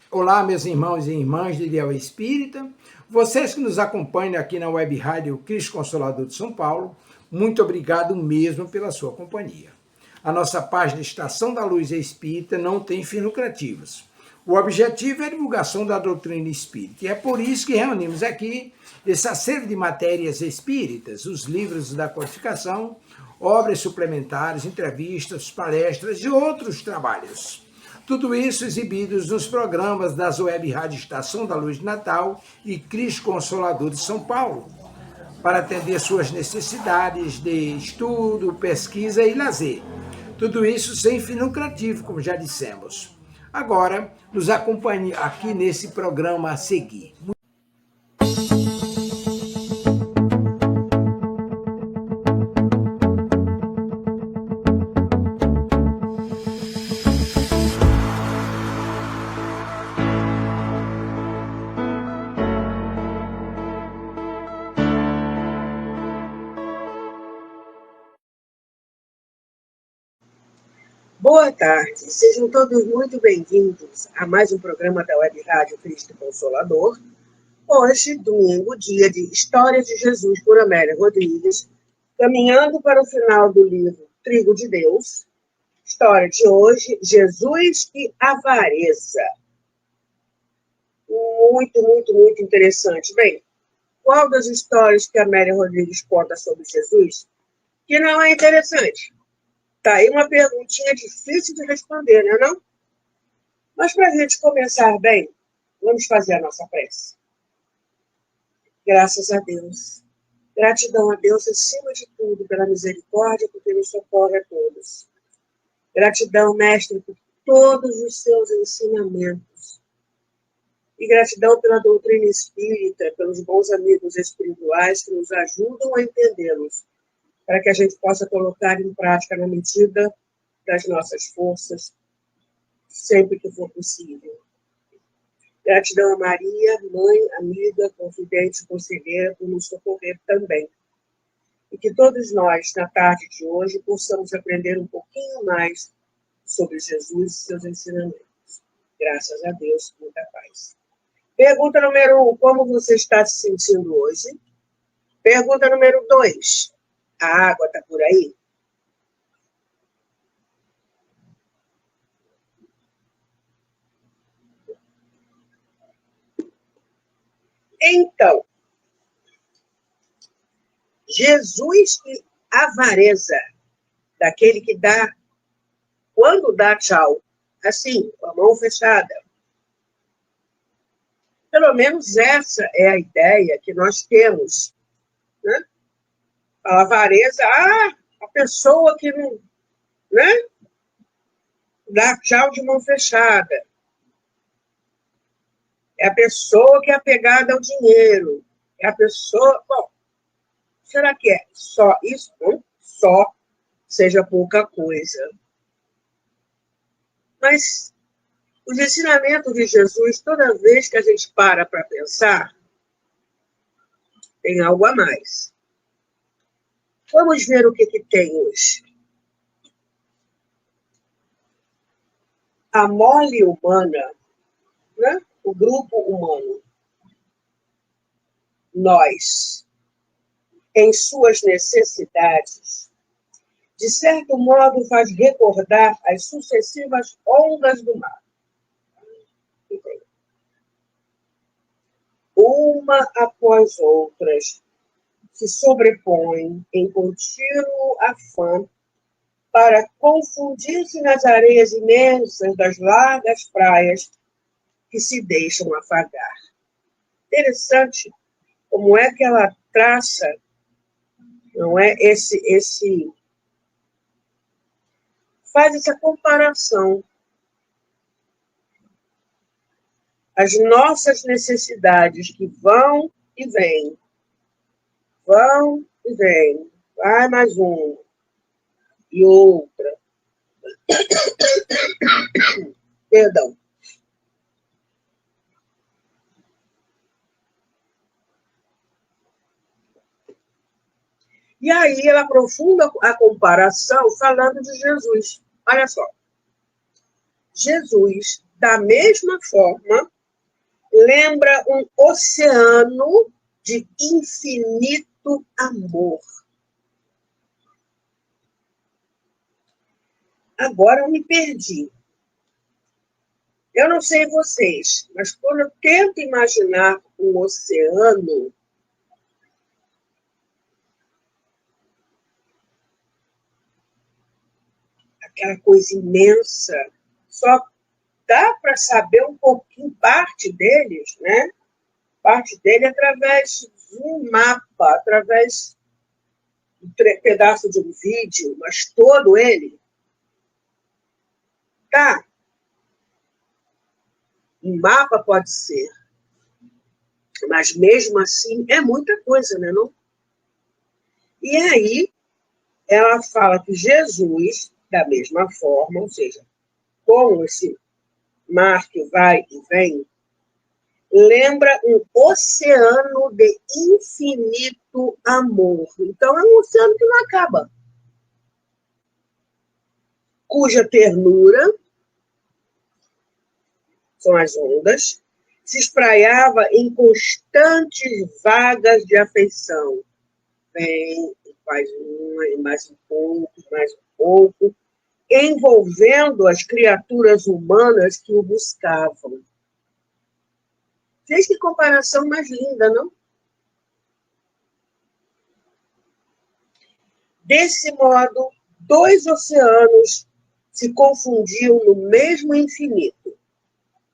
Olá, meus irmãos e irmãs de Ideal Espírita, vocês que nos acompanham aqui na Web Rádio Cristo Consolador de São Paulo, muito obrigado mesmo pela sua companhia. A nossa página Estação da Luz Espírita não tem fins lucrativos. O objetivo é a divulgação da doutrina espírita, e é por isso que reunimos aqui esse acervo de matérias espíritas, os livros da codificação, obras suplementares, entrevistas, palestras e outros trabalhos. Tudo isso exibidos nos programas das Web Rádio Estação da Luz de Natal e Cristo Consolador de São Paulo, para atender suas necessidades de estudo, pesquisa e lazer. Tudo isso sem fim lucrativo, como já dissemos. Agora, nos acompanhe aqui nesse programa a seguir. Boa tarde, sejam todos muito bem-vindos a mais um programa da Web Rádio Cristo Consolador. Hoje, domingo, dia de História de Jesus por Amélia Rodrigues, caminhando para o final do livro Trigo de Deus. História de hoje, Jesus e Avareza. Muito interessante. Bem, qual das histórias que a Amélia Rodrigues conta sobre Jesus que não é interessante? Tá aí uma perguntinha difícil de responder, né, não? Mas para a gente começar bem, vamos fazer a nossa prece. Graças a Deus. Gratidão a Deus acima de tudo pela misericórdia, porque nos socorre a todos. Gratidão, Mestre, por todos os seus ensinamentos. E gratidão pela doutrina espírita, pelos bons amigos espirituais que nos ajudam a entendê-los, para que a gente possa colocar em prática na medida das nossas forças, sempre que for possível. Gratidão a Maria, mãe, amiga, confidente, conselheira, por nos socorrer também. E que todos nós, na tarde de hoje, possamos aprender um pouquinho mais sobre Jesus e seus ensinamentos. Graças a Deus, muita paz. Pergunta número 1, como você está se sentindo hoje? Pergunta número 2, a água está por aí? Então, Jesus e avareza, daquele que dá, quando dá tchau, assim, com a mão fechada. Pelo menos essa é a ideia que nós temos, né? A avareza, a pessoa que não, né? Dá tchau de mão fechada. É a pessoa que é apegada ao dinheiro. É a pessoa... Bom, será que é só isso? Não só seja pouca coisa. Mas os ensinamentos de Jesus, toda vez que a gente para pensar, tem algo a mais. Vamos ver o que tem hoje. A mole humana, né? O grupo humano, nós, em suas necessidades, de certo modo faz recordar as sucessivas ondas do mar. Uma após outras, se sobrepõem em contínuo afã para confundir-se nas areias imensas das largas praias que se deixam afagar. Interessante como é que ela traça, não é, faz essa comparação. As nossas necessidades que vão e vêm, vai mais uma e outra. Perdão. E aí ela aprofunda a comparação falando de Jesus. Olha só. Jesus da mesma forma, lembra um oceano de infinito amor. Agora eu me perdi. Eu não sei vocês, mas quando eu tento imaginar um oceano, aquela coisa imensa, só dá para saber um pouquinho, parte deles, né? Parte dele através de um mapa, através de um pedaço de um vídeo, mas todo ele, tá? Um mapa pode ser, mas mesmo assim é muita coisa, né, não? E aí ela fala que Jesus, da mesma forma, ou seja, como esse mar que vai e vem, lembra um oceano de infinito amor. Então, é um oceano que não acaba, cuja ternura, são as ondas, se espraiava em constantes vagas de afeição. Vem, faz uma, e mais um pouco, envolvendo as criaturas humanas que o buscavam. Gente, que comparação mais linda, não? Desse modo, dois oceanos se confundiam no mesmo infinito: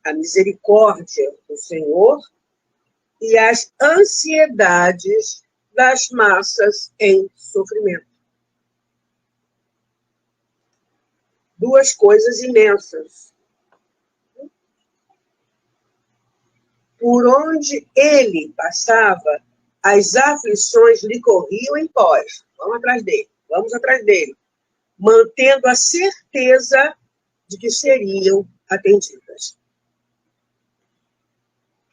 a misericórdia do Senhor e as ansiedades das massas em sofrimento. Duas coisas imensas. Por onde ele passava, as aflições lhe corriam em pós. Vamos atrás dele, mantendo a certeza de que seriam atendidas.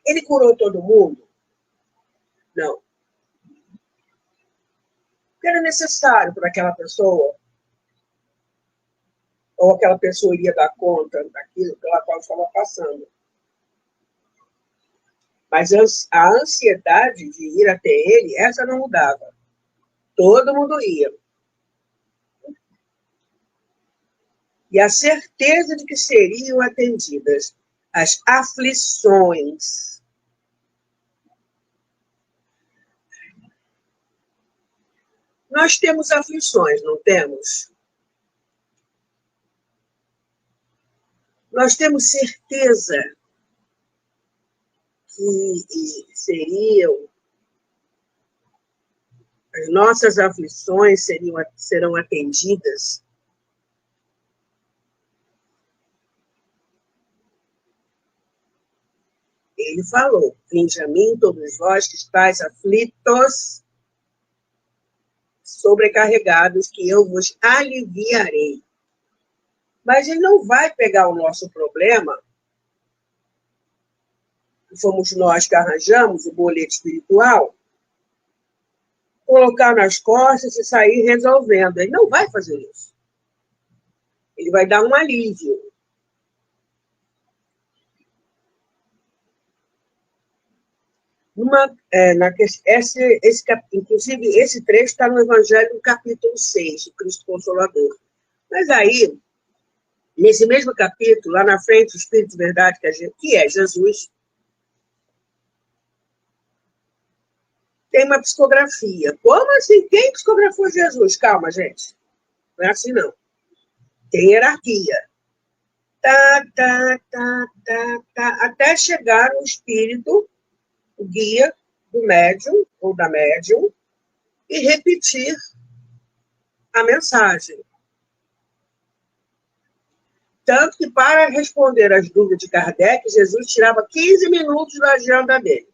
Ele curou todo mundo? Não. Era necessário para aquela pessoa, ou aquela pessoa iria dar conta daquilo pela qual estava passando. Mas a ansiedade de ir até ele, essa não mudava. Todo mundo ia. E a certeza de que seriam atendidas as aflições. Nós temos aflições, não temos? Nós temos certeza que seriam, as nossas aflições serão atendidas. Ele falou: vinde a mim, todos vós que estáis aflitos, sobrecarregados, que eu vos aliviarei. Mas ele não vai pegar o nosso problema, que fomos nós que arranjamos o boleto espiritual, colocar nas costas e sair resolvendo. Ele não vai fazer isso. Ele vai dar um alívio. Inclusive, esse trecho está no Evangelho, no capítulo 6, o Cristo Consolador. Mas aí, nesse mesmo capítulo, lá na frente, o Espírito de Verdade, que é Jesus, tem uma psicografia. Como assim? Quem psicografou Jesus? Calma, gente. Não é assim, não. Tem hierarquia. Até chegar no espírito, o guia do médium ou da médium, e repetir a mensagem. Tanto que, para responder às dúvidas de Kardec, Jesus tirava 15 minutos da agenda dele.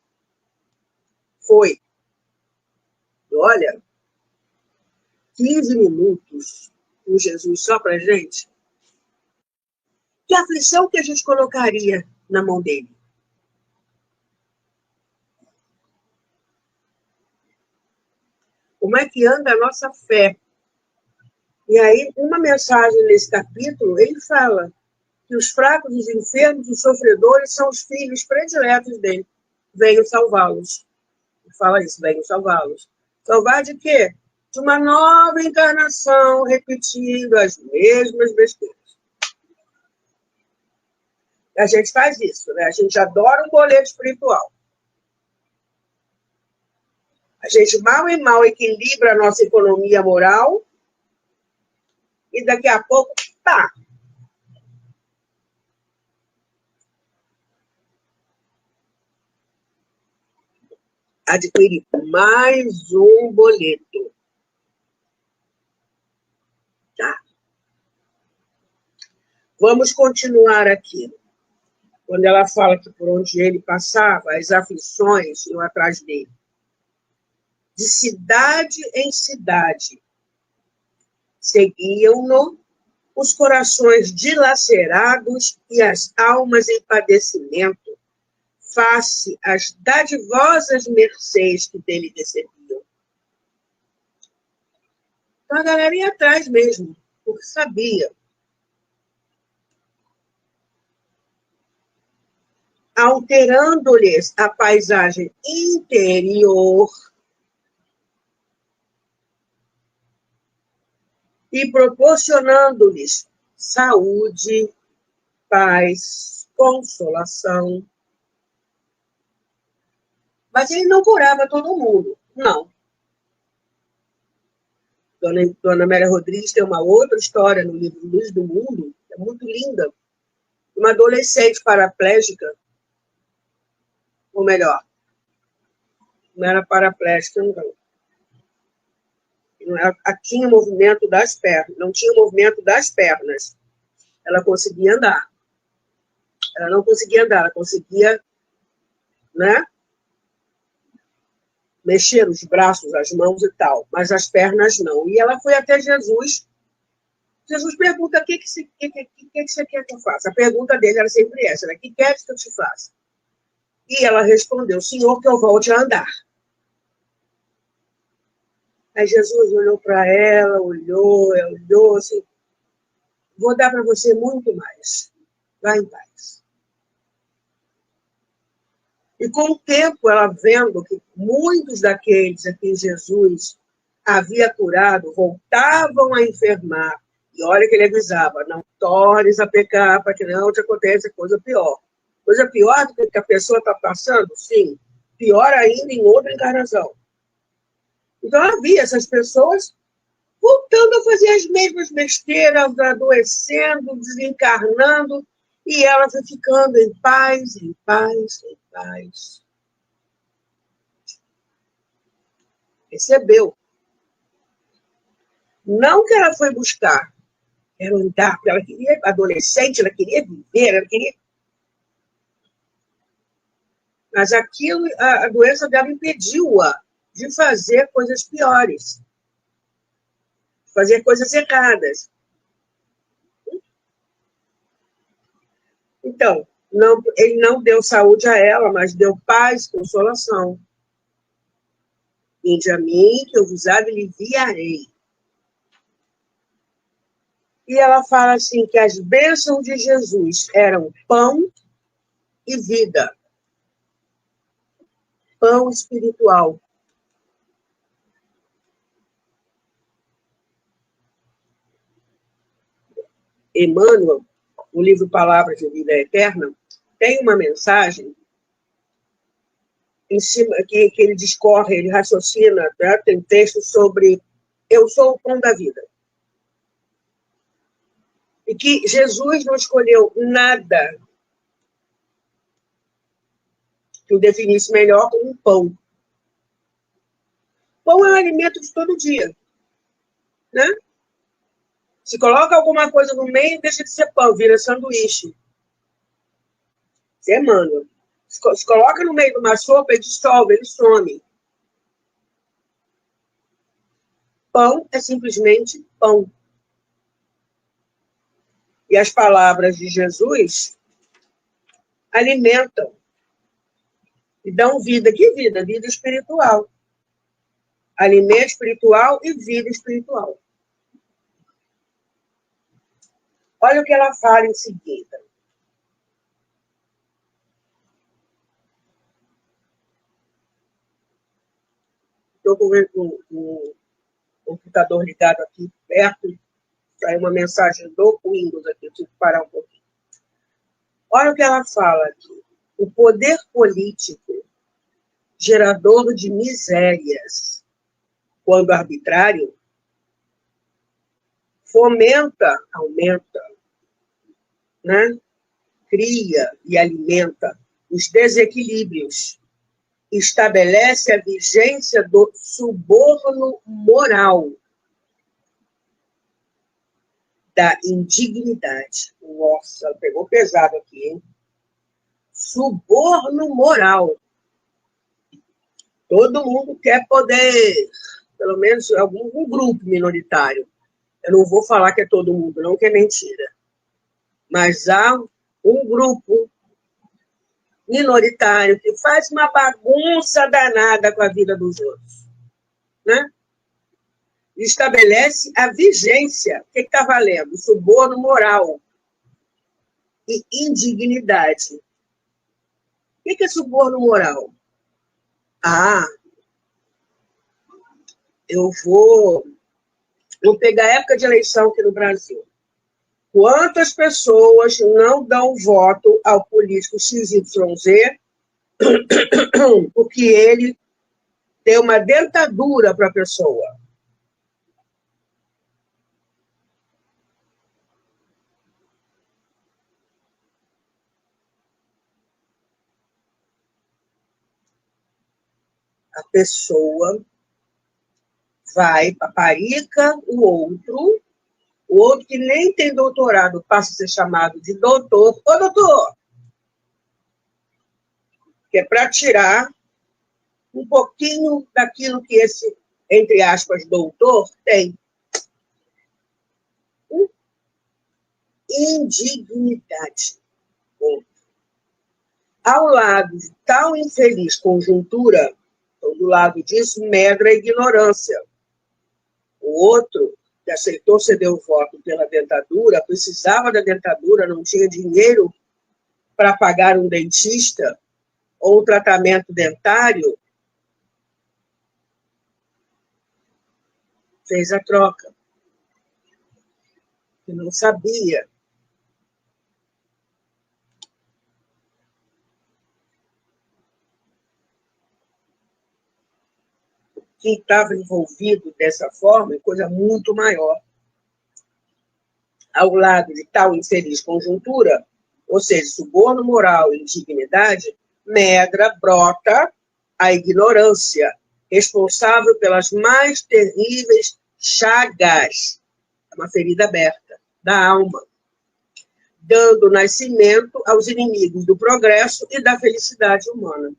Foi. E olha, 15 minutos com Jesus só para a gente. Que aflição que a gente colocaria na mão dele? Como é que anda a nossa fé? E aí, uma mensagem nesse capítulo, ele fala que os fracos, os enfermos, os sofredores são os filhos prediletos dele. Venho salvá-los. Ele fala isso, venho salvá-los. Salvar de quê? De uma nova encarnação, repetindo as mesmas besteiras. A gente faz isso, né? A gente adora um boleto espiritual. A gente mal e mal equilibra a nossa economia moral e daqui a pouco, tá. Adquirir mais um boleto. Tá. Vamos continuar aqui. Quando ela fala que por onde ele passava, as aflições iam atrás dele. De cidade em cidade, seguiam-no os corações dilacerados e as almas em padecimento, face às dadivosas mercês que dele recebiam. Então a galera ia atrás mesmo, porque sabia. Alterando-lhes a paisagem interior e proporcionando-lhes saúde, paz, consolação. Mas ele não curava todo mundo, não. Dona Amélia Rodrigues tem uma outra história no livro Luz do Mundo, que é muito linda. Uma adolescente paraplégica, ou melhor, não era paraplégica, não. Ela tinha movimento das pernas, não tinha movimento das pernas. Ela conseguia andar. Ela não conseguia andar, ela conseguia, né, mexer os braços, as mãos e tal, mas as pernas não. E ela foi até Jesus. Jesus pergunta: o que você quer que eu faça? A pergunta dele era sempre essa, né? O que queres que eu te faça? E ela respondeu: Senhor, que eu volte a andar. Aí Jesus olhou para ela, olhou assim: vou dar para você muito mais. Vá em paz. E com o tempo, ela vendo que muitos daqueles a quem Jesus havia curado voltavam a enfermar. E olha que ele avisava: não tornes a pecar para que não te aconteça coisa pior. Coisa pior do que a pessoa está passando? Sim. Pior ainda em outra encarnação. Então, ela via essas pessoas voltando a fazer as mesmas besteiras, adoecendo, desencarnando, e ela foi ficando em paz, em paz, em paz. Recebeu. Não que ela foi buscar, era andar, porque ela queria, adolescente, ela queria viver, ela queria. Mas aquilo, a doença dela impediu-a de fazer coisas piores, fazer coisas erradas. Então, ele não deu saúde a ela, mas deu paz, consolação. Vinde a mim, que eu vos aliviarei. E ela fala assim, que as bênçãos de Jesus eram pão e vida. Pão espiritual. Emmanuel, o livro Palavras de Vida Eterna, tem uma mensagem em cima que ele discorre, ele raciocina, né? Tem texto sobre eu sou o pão da vida. E que Jesus não escolheu nada que o definisse melhor como um pão. Pão é um alimento de todo dia, né? Se coloca alguma coisa no meio, deixa de ser pão, vira sanduíche. Isso é Emmanuel. Se coloca no meio de uma sopa, ele dissolve, ele some. Pão é simplesmente pão. E as palavras de Jesus alimentam e dão vida. Que vida? Vida espiritual. Alimento espiritual e vida espiritual. Olha o que ela fala em seguida. Estou com o computador ligado aqui perto, saiu uma mensagem do Windows aqui, eu tive que parar um pouquinho. Olha o que ela fala aqui. O poder político, gerador de misérias, quando arbitrário, fomenta, aumenta, né? Cria e alimenta os desequilíbrios, estabelece a vigência do suborno moral, da indignidade. Nossa, pegou pesado aqui, hein? Suborno moral. Todo mundo quer poder, pelo menos algum grupo minoritário. Eu não vou falar que é todo mundo, não, que é mentira. Mas há um grupo minoritário que faz uma bagunça danada com a vida dos outros, né? Estabelece a vigência. O que está valendo? Suborno moral e indignidade. O que é suborno moral? Vou pegar a época de eleição aqui no Brasil. Quantas pessoas não dão voto ao político XYZ porque ele tem uma dentadura para a pessoa? A pessoa vai, paparica o outro que nem tem doutorado passa a ser chamado de doutor. Ô, doutor! Que é para tirar um pouquinho daquilo que esse, entre aspas, doutor tem. Indignidade. Ao lado de tal infeliz conjuntura, então, do lado disso, medra a ignorância. O outro, que aceitou ceder o voto pela dentadura, precisava da dentadura, não tinha dinheiro para pagar um dentista ou um tratamento dentário, fez a troca. E não sabia. Quem estava envolvido dessa forma é coisa muito maior. Ao lado de tal infeliz conjuntura, ou seja, suborno moral e indignidade, medra, brota a ignorância, responsável pelas mais terríveis chagas, uma ferida aberta, da alma, dando nascimento aos inimigos do progresso e da felicidade humana.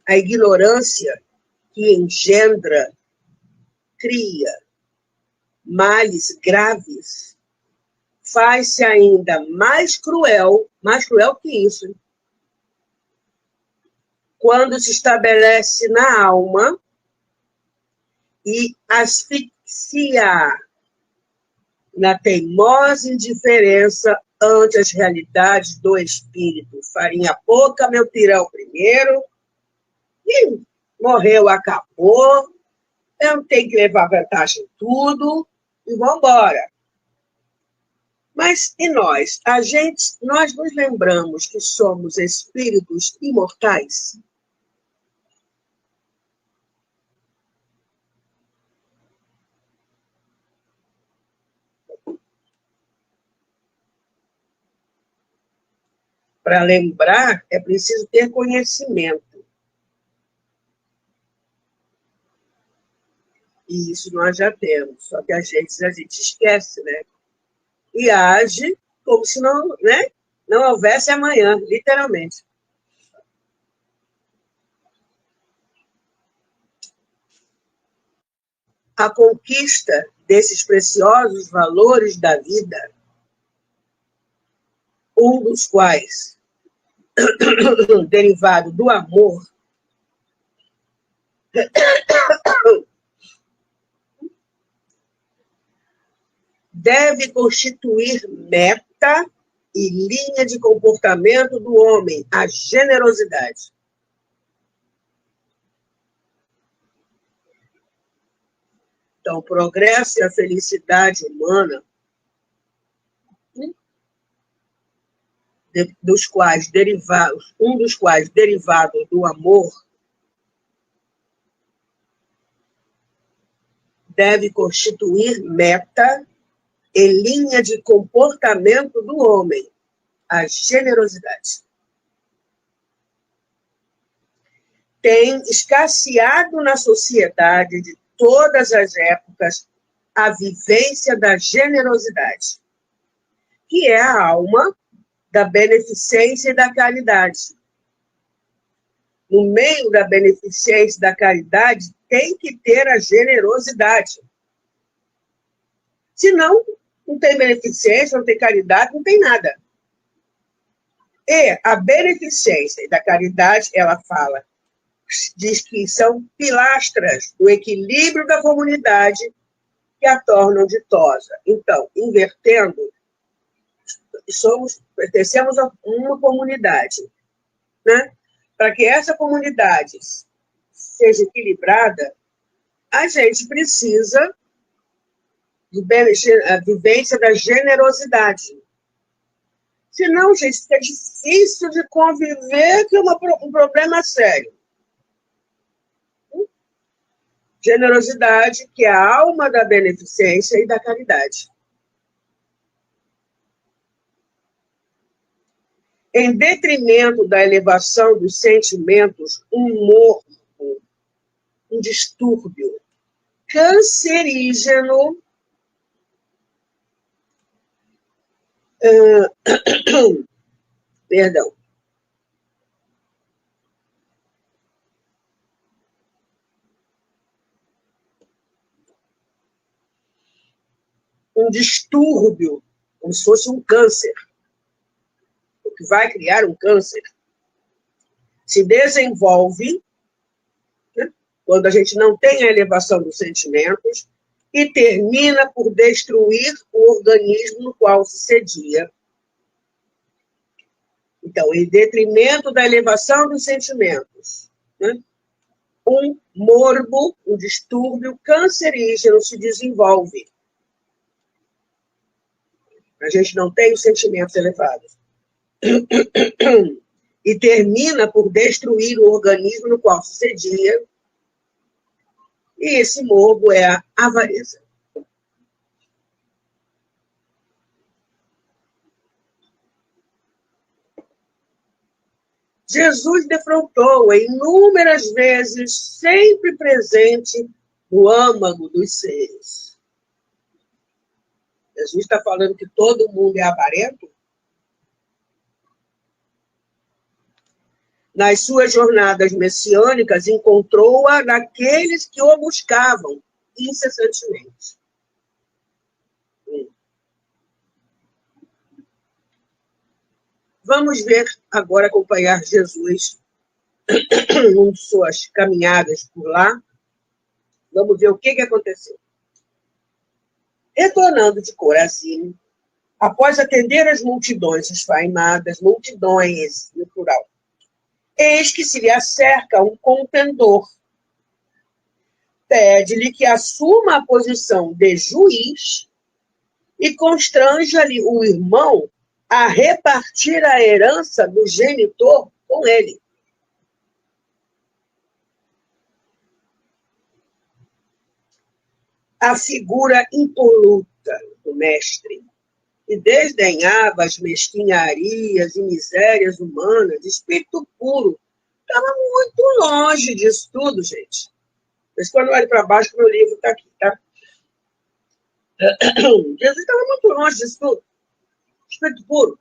A ignorância que engendra, cria males graves, faz-se ainda mais cruel que isso, hein? Quando se estabelece na alma e asfixia na teimosa indiferença ante as realidades do espírito. Farinha pouca, meu pirão primeiro, e morreu, acabou, eu tenho que levar vantagem em tudo, e vamos embora. Mas e nós? Nós nos lembramos que somos espíritos imortais? Para lembrar, é preciso ter conhecimento. E isso nós já temos, só que a gente esquece, né? E age como se não, né, não houvesse amanhã, literalmente. A conquista desses preciosos valores da vida, um dos quais, derivado do amor, deve constituir meta e linha de comportamento do homem, a generosidade. Então, o progresso e a felicidade humana, um dos quais derivado do amor, deve constituir meta e linha de comportamento do homem, a generosidade. Tem escasseado na sociedade de todas as épocas a vivência da generosidade, que é a alma da beneficência e da caridade. No meio da beneficência e da caridade, tem que ter a generosidade. Senão, não tem beneficência, não tem caridade, não tem nada. E a beneficência e da caridade, ela diz que são pilastras do equilíbrio da comunidade que a tornam ditosa. Então, invertendo, pertencemos a uma comunidade, né? Para que essa comunidade seja equilibrada, a gente precisa a vivência da generosidade. Senão, gente, fica difícil de conviver, que é um problema sério. Generosidade, que é a alma da beneficência e da caridade. Em detrimento da elevação dos sentimentos, um morbo, um distúrbio cancerígeno, perdão, um distúrbio, como se fosse um câncer, o que vai criar um câncer, se desenvolve, né, quando a gente não tem a elevação dos sentimentos, e termina por destruir o organismo no qual se cedia. Então, em detrimento da elevação dos sentimentos, né, um morbo, um distúrbio cancerígeno se desenvolve. A gente não tem os sentimentos elevados. E termina por destruir o organismo no qual se cedia. E esse morbo é a avareza. Jesus defrontou inúmeras vezes, sempre presente no âmago dos seres. Jesus está falando que todo mundo é avarento? Nas suas jornadas messiânicas, encontrou-a naqueles que o buscavam incessantemente. Vamos ver agora, acompanhar Jesus em suas caminhadas por lá. Vamos ver o que aconteceu. Retornando de Corazim, após atender as multidões esfaimadas, multidões no plural, eis que se lhe acerca um contendor. Pede-lhe que assuma a posição de juiz e constranja-lhe o irmão a repartir a herança do genitor com ele. A figura impoluta do mestre, que desdenhava as mesquinharias e misérias humanas, espírito puro, estava muito longe disso tudo, gente. Mas quando eu olho para baixo, meu livro está aqui, tá? Jesus estava muito longe disso tudo. Espírito puro,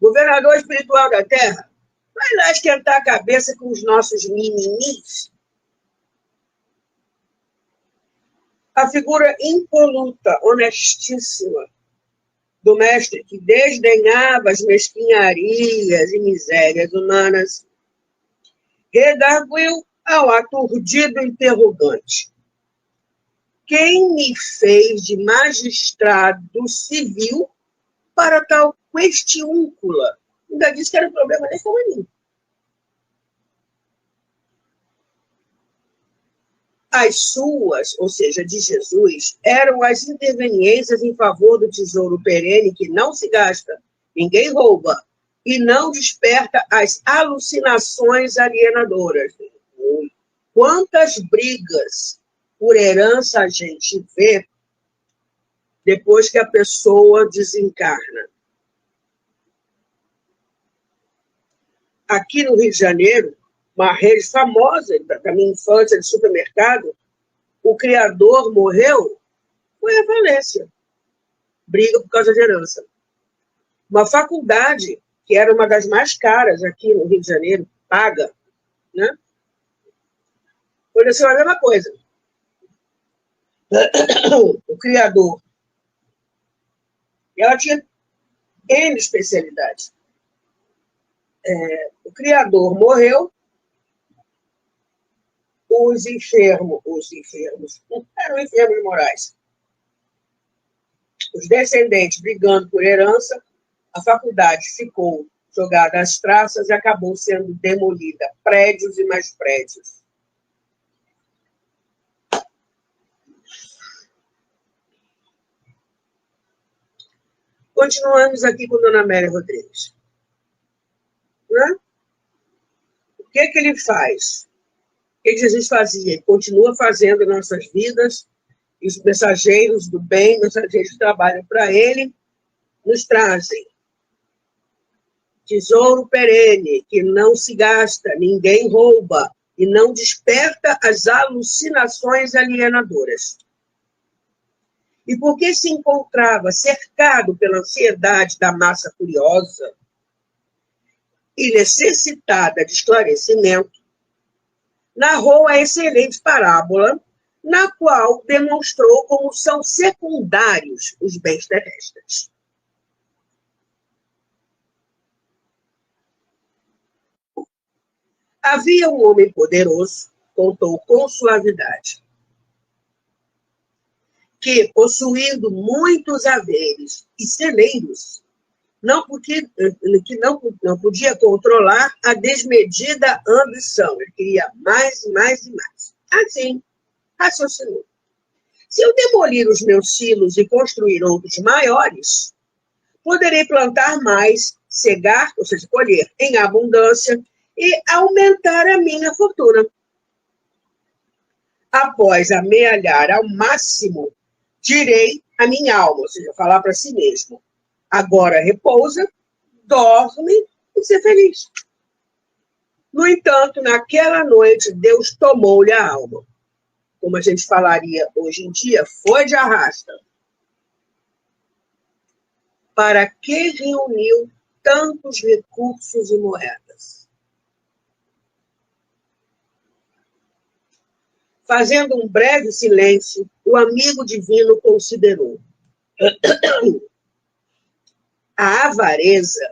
governador espiritual da Terra, vai lá esquentar a cabeça com os nossos mimimis. A figura impoluta, honestíssima, do mestre que desdenhava as mesquinharias e misérias humanas, redarguiu ao aturdido interrogante. quem me fez de magistrado civil para tal questiúncula? Ainda disse que era um problema desse tamanho. As suas, ou seja, de Jesus, eram as interveniências em favor do tesouro perene que não se gasta, ninguém rouba, e não desperta as alucinações alienadoras. Quantas brigas por herança a gente vê depois que a pessoa desencarna? Aqui no Rio de Janeiro, uma rede famosa da minha infância de supermercado, o criador morreu, foi à falência. Briga por causa de herança. Uma faculdade, que era uma das mais caras aqui no Rio de Janeiro, paga, né? Aconteceu a mesma coisa. O criador. Ela tinha N especialidades. O criador morreu, os enfermos, eram enfermos morais. Os descendentes brigando por herança, a faculdade ficou jogada às traças e acabou sendo demolida. Prédios e mais prédios. Continuamos aqui com Dona Amélia Rodrigues. Né? O que ele faz? O que Jesus fazia? Ele continua fazendo em nossas vidas. E os mensageiros do bem, mensageiros que trabalham para ele, nos trazem tesouro perene, que não se gasta, ninguém rouba, e não desperta as alucinações alienadoras. E porque se encontrava cercado pela ansiedade da massa curiosa e necessitada de esclarecimento, narrou a excelente parábola, na qual demonstrou como são secundários os bens terrestres. Havia um homem poderoso, contou com suavidade, que, possuindo muitos haveres e celeiros, não podia controlar a desmedida ambição. Ele queria mais, mais e mais. Assim, raciocinou. Se eu demolir os meus silos e construir outros maiores, poderei plantar mais, cegar, ou seja, colher em abundância e aumentar a minha fortuna. Após amealhar ao máximo, direi a minha alma, ou seja, falar para si mesmo. Agora repousa, dorme e ser feliz. No entanto, naquela noite, Deus tomou-lhe a alma. Como a gente falaria hoje em dia, foi de arrasta. Para que reuniu tantos recursos e moedas? Fazendo um breve silêncio, o amigo divino considerou. A avareza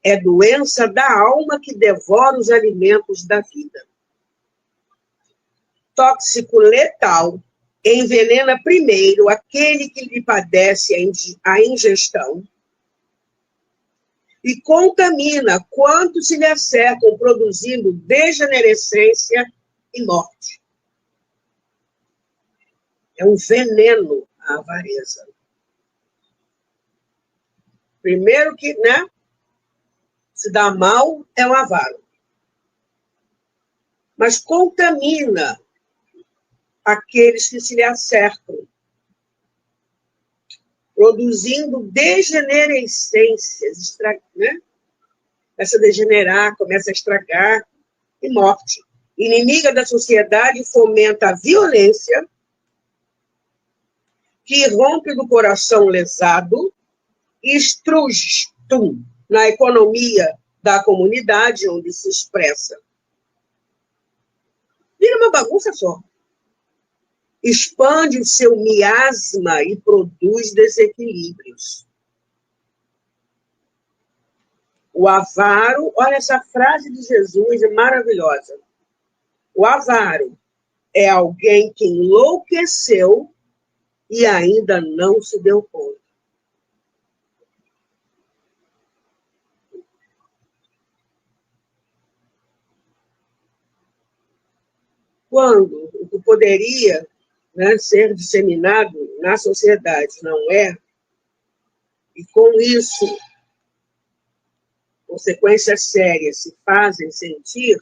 é doença da alma que devora os alimentos da vida. Tóxico letal, envenena primeiro aquele que lhe padece a ingestão e contamina quantos se lhe acercam, produzindo degenerescência e morte. É um veneno a avareza. Primeiro que, né, se dá mal é o avaro. Mas contamina aqueles que se lhe acercam, produzindo degenerescências, né? Começa a degenerar, começa a estragar, e morte. Inimiga da sociedade, fomenta a violência, que rompe do coração lesado e estruge na economia da comunidade onde se expressa. Vira uma bagunça só. Expande o seu miasma e produz desequilíbrios. O avaro, olha essa frase de Jesus, é maravilhosa. O avaro é alguém que enlouqueceu e ainda não se deu conta. Quando o que poderia, né, ser disseminado na sociedade não é, e com isso consequências sérias se fazem sentir,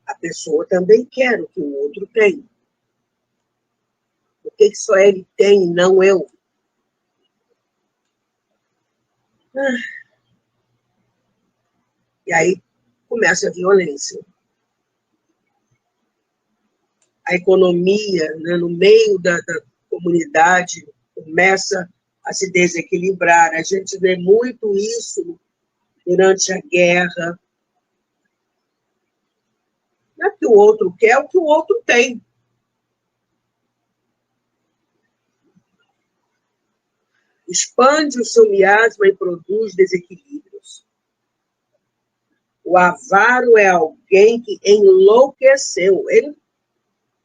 a pessoa também quer o que o outro tem. Por que só ele tem e não eu? E aí começa a violência. A economia, né, no meio da comunidade começa a se desequilibrar. A gente vê muito isso durante a guerra. Não é que o outro quer, é o que o outro tem. Expande o seu miasma e produz desequilíbrios. O avaro é alguém que enlouqueceu. Ele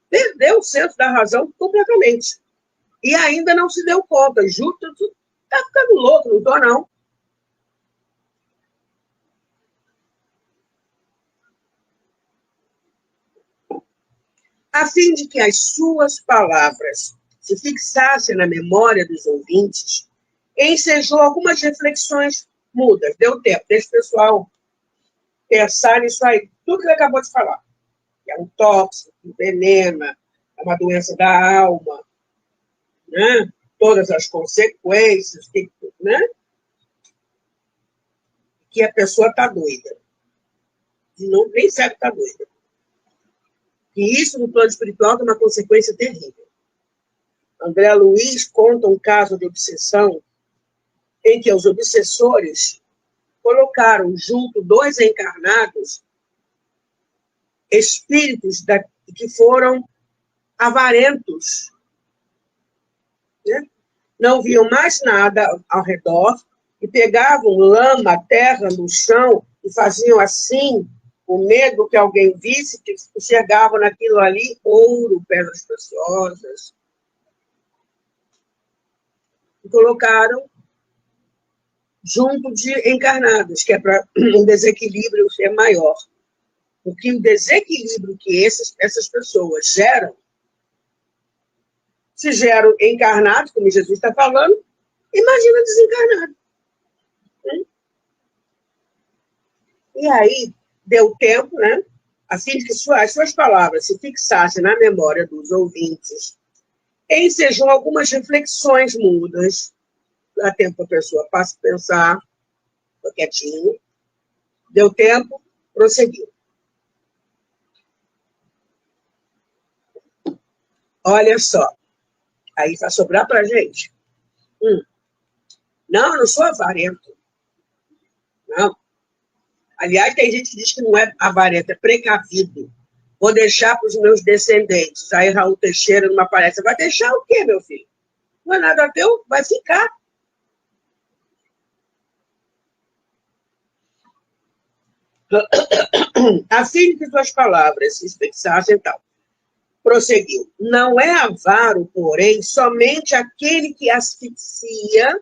perdeu o senso da razão completamente. E ainda não se deu conta. Justo, está ficando louco, não estou, não. A fim de que as suas palavras se fixassem na memória dos ouvintes, ensejou algumas reflexões mudas. Deu tempo, deixa o pessoal pensar nisso aí. Tudo que ele acabou de falar. É um tóxico, envenena, é uma doença da alma, né? Todas as consequências, né? Que a pessoa está doida. E não, nem sabe que está doida. E isso, no plano espiritual, tem uma consequência terrível. André Luiz conta um caso de obsessão em que os obsessores colocaram junto dois encarnados espíritos que foram avarentos, né? Não viam mais nada ao redor e pegavam lama, terra no chão e faziam assim, com medo que alguém visse, que enxergavam naquilo ali ouro, pedras preciosas. E colocaram junto de encarnados, que é para um desequilíbrio ser maior. Porque o desequilíbrio que essas pessoas geram, se geram encarnados, como Jesus está falando, imagina desencarnado. E aí, deu tempo, né? Assim que as suas palavras se fixassem na memória dos ouvintes, ensejou algumas reflexões mudas. Dá tempo para a pessoa pensar, ficou quietinho. Deu tempo, prosseguiu. Olha só, aí vai sobrar para a gente. Não, eu não sou avarento. Não. Aliás, tem gente que diz que não é avarento, é precavido. Vou deixar para os meus descendentes. Aí Raul Teixeira, numa palestra, vai deixar o quê, meu filho? Não é nada teu, vai ficar. A fim que suas palavras se fixassem, tal. Prosseguiu. Não é avaro, porém, somente aquele que asfixia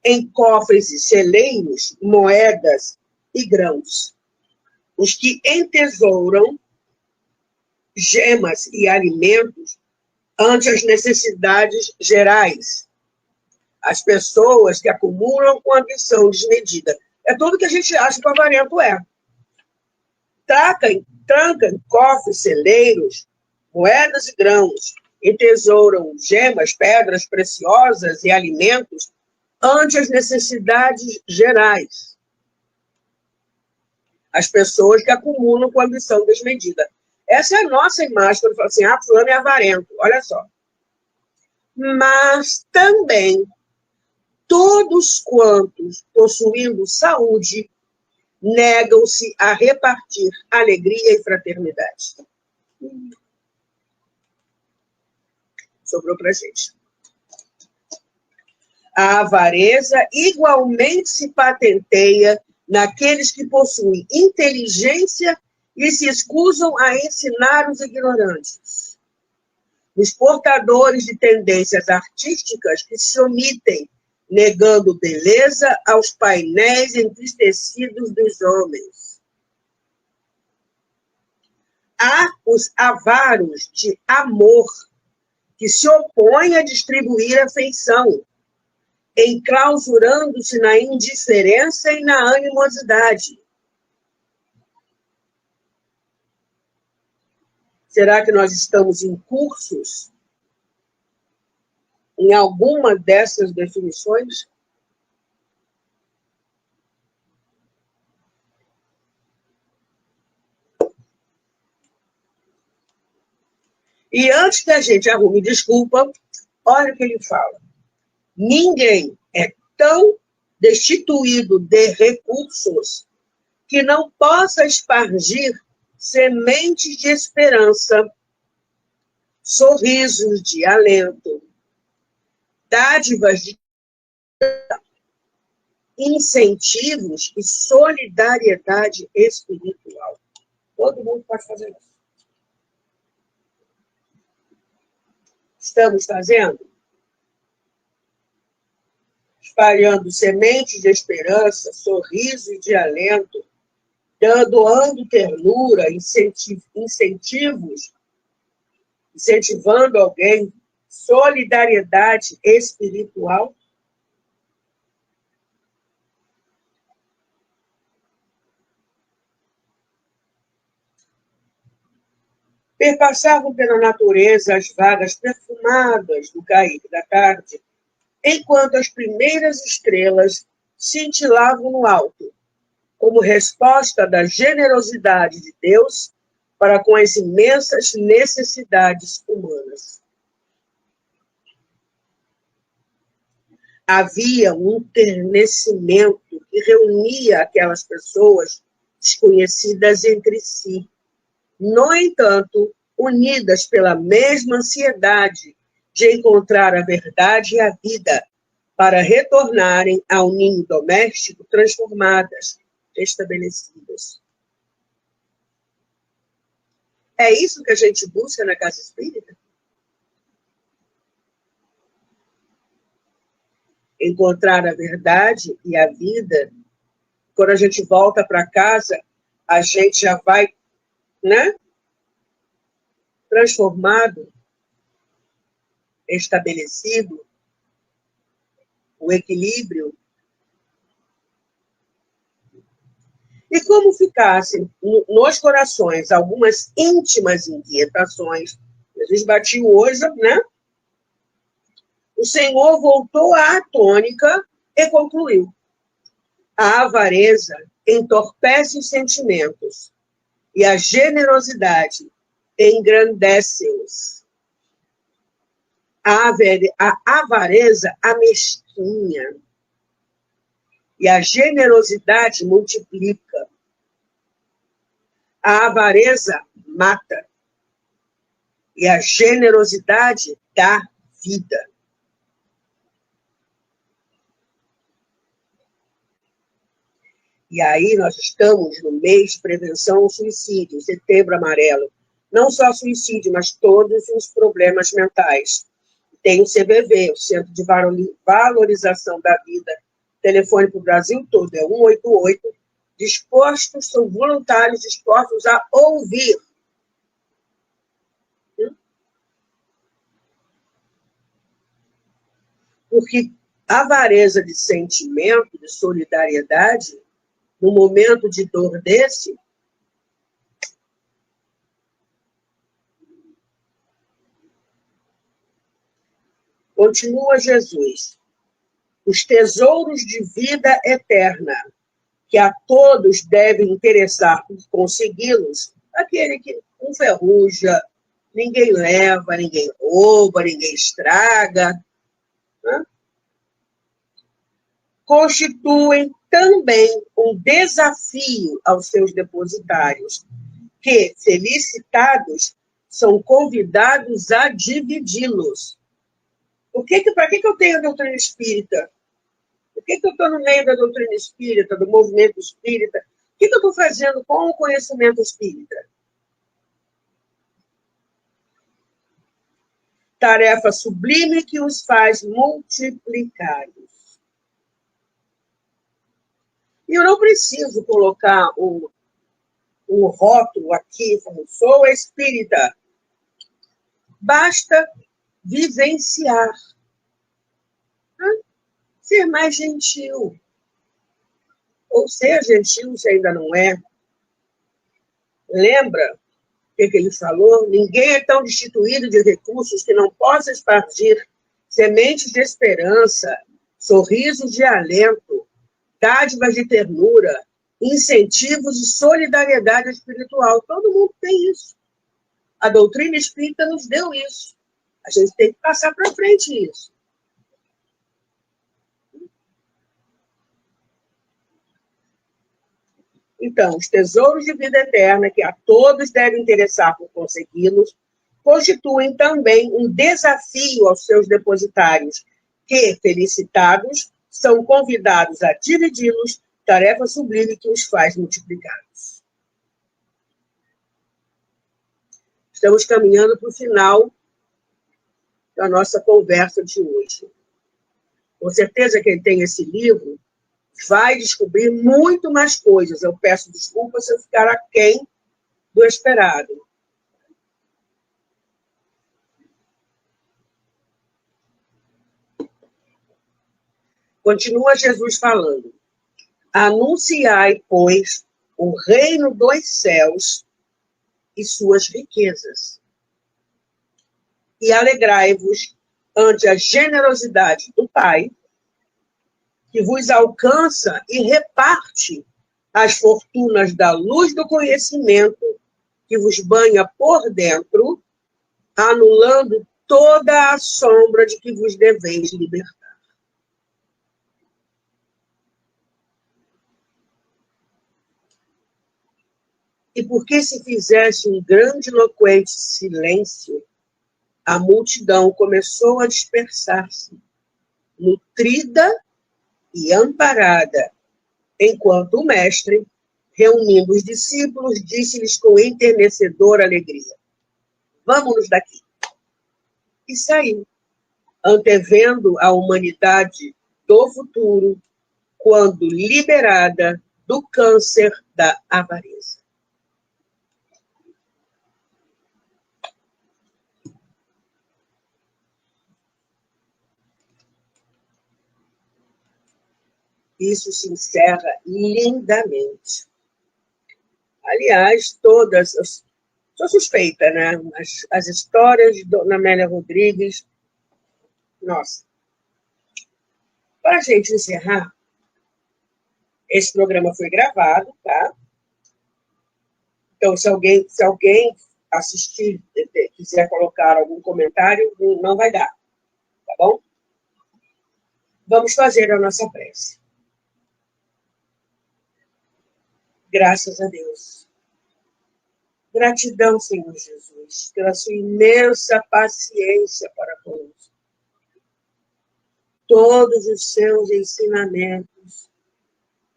em cofres e celeiros moedas e grãos. Os que entesouram gemas e alimentos ante as necessidades gerais. As pessoas que acumulam com ambição desmedida. É tudo que a gente acha que o avarento é. Trancam cofres, celeiros, moedas e grãos, entesouram gemas, pedras preciosas e alimentos ante as necessidades gerais. As pessoas que acumulam com ambição desmedida. Essa é a nossa imagem, quando fala assim, fulano é avarento, olha só. Mas também, todos quantos, possuindo saúde, negam-se a repartir alegria e fraternidade. Sobrou para a gente. A avareza igualmente se patenteia naqueles que possuem inteligência e se escusam a ensinar os ignorantes. Os portadores de tendências artísticas que se omitem, negando beleza aos painéis entristecidos dos homens. Há os avaros de amor, que se opõem a distribuir afeição, enclausurando-se na indiferença e na animosidade. Será que nós estamos incursos em alguma dessas definições? E antes que a gente arrume desculpa, olha o que ele fala. Ninguém é tão destituído de recursos que não possa espargir sementes de esperança, sorrisos de alento, dádivas de incentivos e solidariedade espiritual. Todo mundo pode fazer isso. Estamos fazendo? Espalhando sementes de esperança, sorrisos de alento, doando ternura, incentivos, incentivando alguém, solidariedade espiritual. Perpassavam pela natureza as vagas perfumadas do cair da tarde, enquanto as primeiras estrelas cintilavam no alto, como resposta da generosidade de Deus para com as imensas necessidades humanas. Havia um enternecimento que reunia aquelas pessoas desconhecidas entre si, no entanto, unidas pela mesma ansiedade de encontrar a verdade e a vida, para retornarem ao ninho doméstico transformadas, estabelecidas. É isso que a gente busca na casa espírita? Encontrar a verdade e a vida. Quando a gente volta para casa, a gente já vai, né? Transformado, estabelecido, o equilíbrio. E como ficassem nos corações algumas íntimas inquietações, Jesus batiu hoje, né? O Senhor voltou à tônica e concluiu. A avareza entorpece os sentimentos e a generosidade engrandece-os. A avareza amesquinha e a generosidade multiplica. A avareza mata e a generosidade dá vida. E aí nós estamos no mês de prevenção ao suicídio, Setembro Amarelo. Não só suicídio, mas todos os problemas mentais. Tem o CVV, o Centro de Valorização da Vida, telefone para o Brasil todo, é 188, são voluntários dispostos a ouvir. Porque a avareza de sentimento, de solidariedade, no momento de dor desse, continua Jesus. Os tesouros de vida eterna, que a todos devem interessar por consegui-los, aquele que não ferruja, ninguém leva, ninguém rouba, ninguém estraga, né? Constituem também um desafio aos seus depositários, que, felicitados, são convidados a dividi-los. Para que eu tenho a doutrina espírita? Por que eu estou no meio da doutrina espírita, do movimento espírita, que eu estou fazendo com o conhecimento espírita? Tarefa sublime que os faz multiplicados. E eu não preciso colocar um rótulo aqui, falando, sou espírita. Basta vivenciar. Ser mais gentil. Ou ser gentil, se ainda não é. Lembra o que ele falou? Ninguém é tão destituído de recursos que não possa espargir sementes de esperança, sorrisos de alento, dádivas de ternura, incentivos de solidariedade espiritual. Todo mundo tem isso. A doutrina espírita nos deu isso. A gente tem que passar para frente isso. Então, os tesouros de vida eterna, que a todos devem interessar por consegui-los, constituem também um desafio aos seus depositários, que, felicitados, são convidados a dividi-los, tarefa sublime que os faz multiplicados. Estamos caminhando para o final da nossa conversa de hoje. Com certeza, quem tem esse livro vai descobrir muito mais coisas. Eu peço desculpas se eu ficar aquém do esperado. Continua Jesus falando. Anunciai, pois, o reino dos céus e suas riquezas. E alegrai-vos ante a generosidade do Pai, que vos alcança e reparte as fortunas da luz do conhecimento, que vos banha por dentro, anulando toda a sombra de que vos deveis libertar. E porque se fizesse um grande eloquente silêncio, a multidão começou a dispersar-se, nutrida e amparada, enquanto o mestre, reunindo os discípulos, disse-lhes com enternecedora alegria: vamos-nos daqui. E saiu, antevendo a humanidade do futuro, quando liberada do câncer da avareza. Isso se encerra lindamente. Aliás, todas, sou suspeita, né? As histórias de Dona Amélia Rodrigues, nossa. Para a gente encerrar, esse programa foi gravado, tá? Então, se alguém assistir, quiser colocar algum comentário, não vai dar, tá bom? Vamos fazer a nossa prece. Graças a Deus. Gratidão, Senhor Jesus, pela sua imensa paciência para conosco. Todos os seus ensinamentos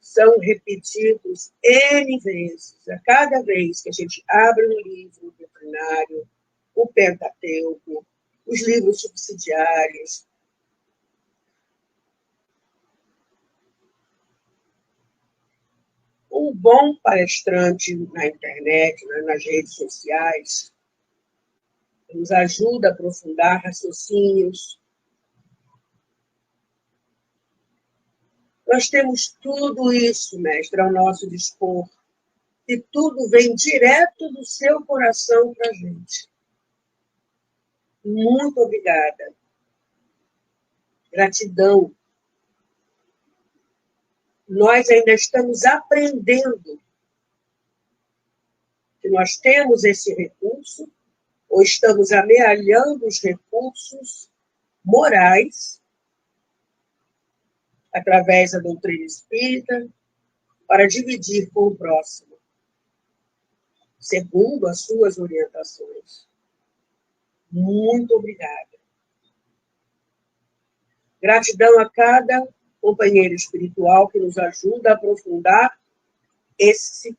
são repetidos N vezes. A cada vez que a gente abre um livro doutrinário, o Pentateuco, os livros subsidiários, um bom palestrante na internet, nas redes sociais, nos ajuda a aprofundar raciocínios. Nós temos tudo isso, mestre, ao nosso dispor, e tudo vem direto do seu coração para a gente. Muito obrigada. Gratidão. Nós ainda estamos aprendendo que nós temos esse recurso, ou estamos amealhando os recursos morais através da doutrina espírita para dividir com o próximo, segundo as suas orientações. Muito obrigada. Gratidão a cada companheiro espiritual que nos ajuda a aprofundar esse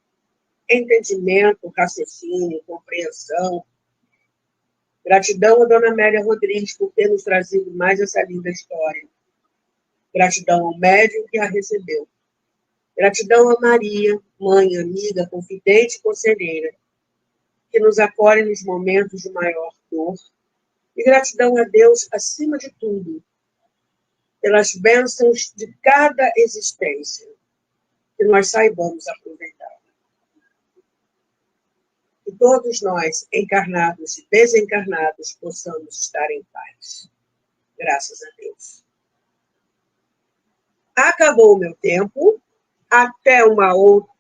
entendimento, raciocínio, compreensão. Gratidão a Dona Amélia Rodrigues por ter nos trazido mais essa linda história. Gratidão ao médium que a recebeu. Gratidão a Maria, mãe, amiga, confidente e conselheira, que nos acolhe nos momentos de maior dor. E gratidão a Deus, acima de tudo, pelas bênçãos de cada existência, que nós saibamos aproveitar. Que todos nós, encarnados e desencarnados, possamos estar em paz. Graças a Deus. Acabou o meu tempo. Até um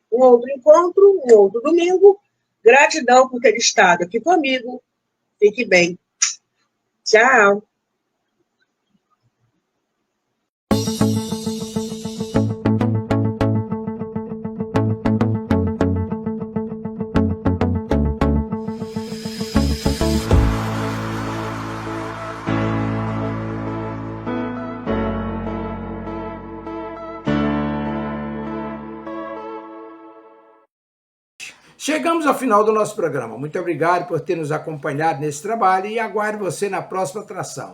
outro encontro, um outro domingo. Gratidão por ter estado aqui comigo. Fique bem. Tchau. Chegamos ao final do nosso programa. Muito obrigado por ter nos acompanhado nesse trabalho e aguardo você na próxima atração.